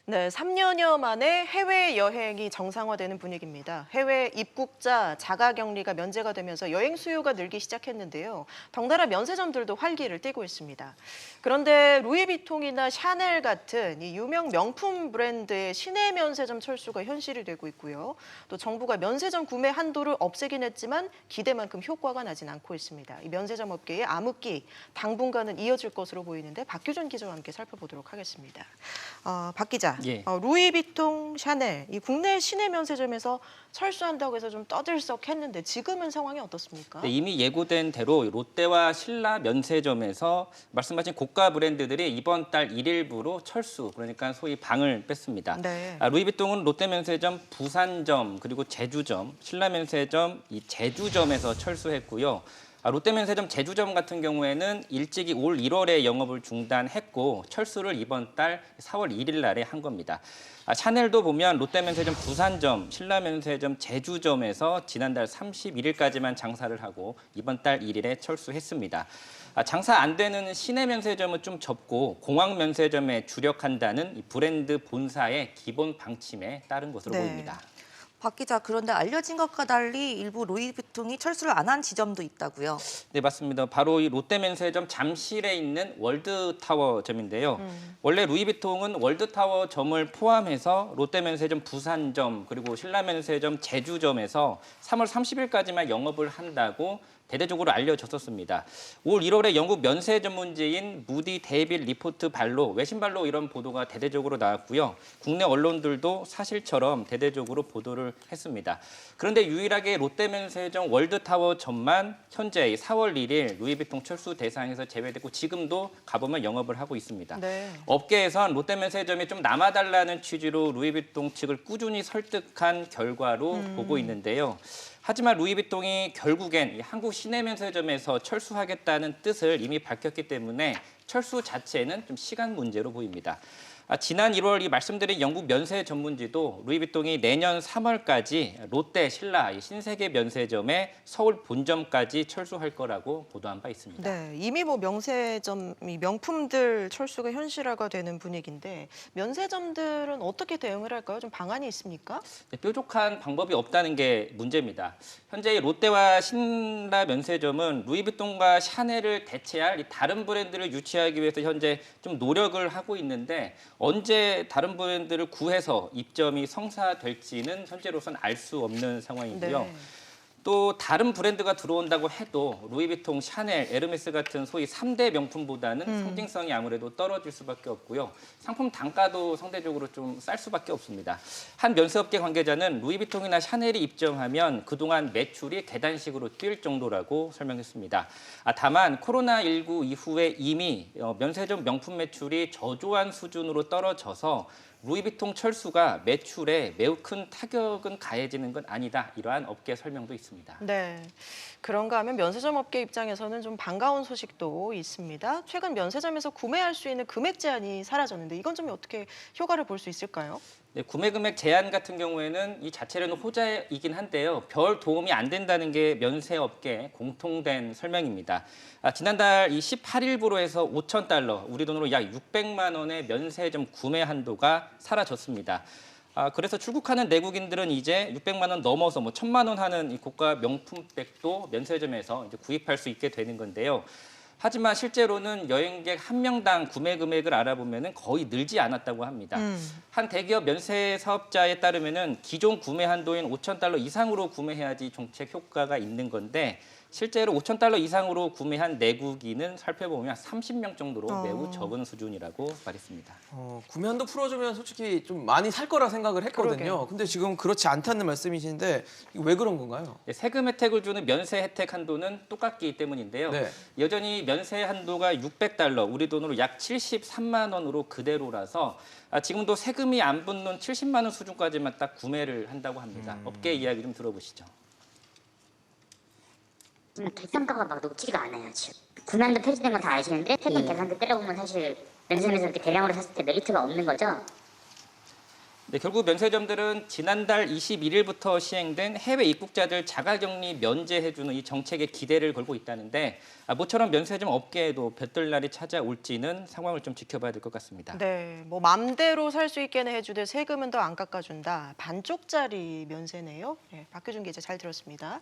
네, 3년여 만에 해외여행이 정상화되는 분위기입니다. 해외 입국자 자가격리가 면제가 되면서 여행 수요가 늘기 시작했는데요. 덩달아 면세점들도 활기를 띠고 있습니다. 그런데 루이비통이나 샤넬 같은 이 유명 명품 브랜드의 시내 면세점 철수가 현실이 되고 있고요. 또 정부가 면세점 구매 한도를 없애긴 했지만 기대만큼 효과가 나진 않고 있습니다. 이 면세점 업계의 암흑기 당분간은 이어질 것으로 보이는데 박규준 기자와 함께 살펴보도록 하겠습니다. 박 기자. 예. 루이비통, 샤넬, 이 국내 시내 면세점에서 철수한다고 해서 좀 떠들썩했는데 지금은 상황이 어떻습니까? 네, 이미 예고된 대로 롯데와 신라 면세점에서 말씀하신 고가 브랜드들이 이번 달 1일부로 철수, 그러니까 소위 방을 뺐습니다. 네. 루이비통은 롯데 면세점 부산점, 그리고 제주점, 신라 면세점 이 제주점에서 철수했고요. 롯데 면세점 제주점 같은 경우에는 일찍이 올 1월에 영업을 중단했고 철수를 이번 달 4월 1일 날에 한 겁니다. 샤넬도 보면 롯데 면세점 부산점, 신라 면세점 제주점에서 지난달 31일까지만 장사를 하고 이번 달 1일에 철수했습니다. 장사 안 되는 시내 면세점은 좀 접고 공항 면세점에 주력한다는 이 브랜드 본사의 기본 방침에 따른 것으로 네. 보입니다. 박 기자, 그런데 알려진 것과 달리 일부 루이비통이 철수를 안 한 지점도 있다고요. 네, 맞습니다. 바로 이 롯데 면세점 잠실에 있는 월드타워점인데요. 원래 루이비통은 월드타워점을 포함해서 롯데 면세점 부산점 그리고 신라 면세점 제주점에서 3월 30일까지만 영업을 한다고 대대적으로 알려졌었습니다. 올 1월에 영국 면세 전문지인 무디 데이빗 리포트 발로 외신발로 이런 보도가 대대적으로 나왔고요. 국내 언론들도 사실처럼 대대적으로 보도를 했습니다. 그런데 유일하게 롯데 면세점 월드타워점만 현재 4월 1일 루이비통 철수 대상에서 제외됐고 지금도 가보면 영업을 하고 있습니다. 네. 업계에선 롯데 면세점이 좀 남아달라는 취지로 루이비통 측을 꾸준히 설득한 결과로 보고 있는데요. 하지만 루이비통이 결국엔 한국 시내 면세점에서 철수하겠다는 뜻을 이미 밝혔기 때문에 철수 자체는 좀 시간 문제로 보입니다. 지난 1월 이 말씀드린 영국 면세 전문지도 루이비통이 내년 3월까지 롯데, 신라, 신세계 면세점의 서울 본점까지 철수할 거라고 보도한 바 있습니다. 네, 이미 뭐 명세점, 이 명품들 철수가 현실화가 되는 분위기인데 면세점들은 어떻게 대응을 할까요? 좀 방안이 있습니까? 네, 뾰족한 방법이 없다는 게 문제입니다. 현재 롯데와 신라 면세점은 루이비통과 샤넬을 대체할 이 다른 브랜드를 유치하기 위해서 현재 좀 노력을 하고 있는데 언제 다른 브랜드를 구해서 입점이 성사될지는 현재로서는 알 수 없는 상황이고요. 네. 또 다른 브랜드가 들어온다고 해도 루이비통, 샤넬, 에르메스 같은 소위 3대 명품보다는 상징성이 아무래도 떨어질 수밖에 없고요. 상품 단가도 상대적으로 좀 쌀 수밖에 없습니다. 한 면세업계 관계자는 루이비통이나 샤넬이 입점하면 그동안 매출이 계단식으로 뛸 정도라고 설명했습니다. 다만 코로나19 이후에 이미 면세점 명품 매출이 저조한 수준으로 떨어져서 루이비통 철수가 매출에 매우 큰 타격은 가해지는 건 아니다. 이러한 업계 설명도 있습니다. 네, 그런가 하면 면세점 업계 입장에서는 좀 반가운 소식도 있습니다. 최근 면세점에서 구매할 수 있는 금액 제한이 사라졌는데 이건 좀 어떻게 효과를 볼 수 있을까요? 네, 구매 금액 제한 같은 경우에는 이 자체로는 호재이긴 한데요. 별 도움이 안 된다는 게 면세업계의 공통된 설명입니다. 지난달 이 18일부로 해서 5,000달러, 우리 돈으로 약 600만 원의 면세점 구매 한도가 사라졌습니다. 그래서 출국하는 내국인들은 이제 600만 원 넘어서 뭐 1,000만 원 하는 이 고가 명품백도 면세점에서 이제 구입할 수 있게 되는 건데요. 하지만 실제로는 여행객 한 명당 구매 금액을 알아보면 거의 늘지 않았다고 합니다. 한 대기업 면세 사업자에 따르면 기존 구매 한도인 5,000달러 이상으로 구매해야지 정책 효과가 있는 건데 실제로 5,000달러 이상으로 구매한 내국인은 살펴보면 30명 정도로 매우 적은 수준이라고 말했습니다. 구매 한도 풀어주면 솔직히 좀 많이 살 거라 생각을 했거든요. 그러게요. 근데 지금 그렇지 않다는 말씀이신데 이거 왜 그런 건가요? 네, 세금 혜택을 주는 면세 혜택 한도는 똑같기 때문인데요. 네. 여전히 면세 한도가 600달러, 우리 돈으로 약 73만 원으로 그대로라서 지금도 세금이 안 붙는 70만 원 수준까지만 딱 구매를 한다고 합니다. 업계 이야기 좀 들어보시죠. 계산가가 막 높지가 않아요 지금. 구매한도 폐지된 건 다 아시는데 세금 계산기 때려보면 사실 면세점에서 이렇게 대량으로 샀을 때 메리트가 없는 거죠. 네, 결국 면세점들은 지난달 21일부터 시행된 해외 입국자들 자가격리 면제해주는 이 정책에 기대를 걸고 있다는데 모처럼 면세점 업계에도 볕들날이 찾아올지는 상황을 좀 지켜봐야 될 것 같습니다. 네, 뭐 맘대로 살 수 있게는 해주되 세금은 더 안 깎아준다. 반쪽짜리 면세네요. 네, 박효준 기자 잘 들었습니다.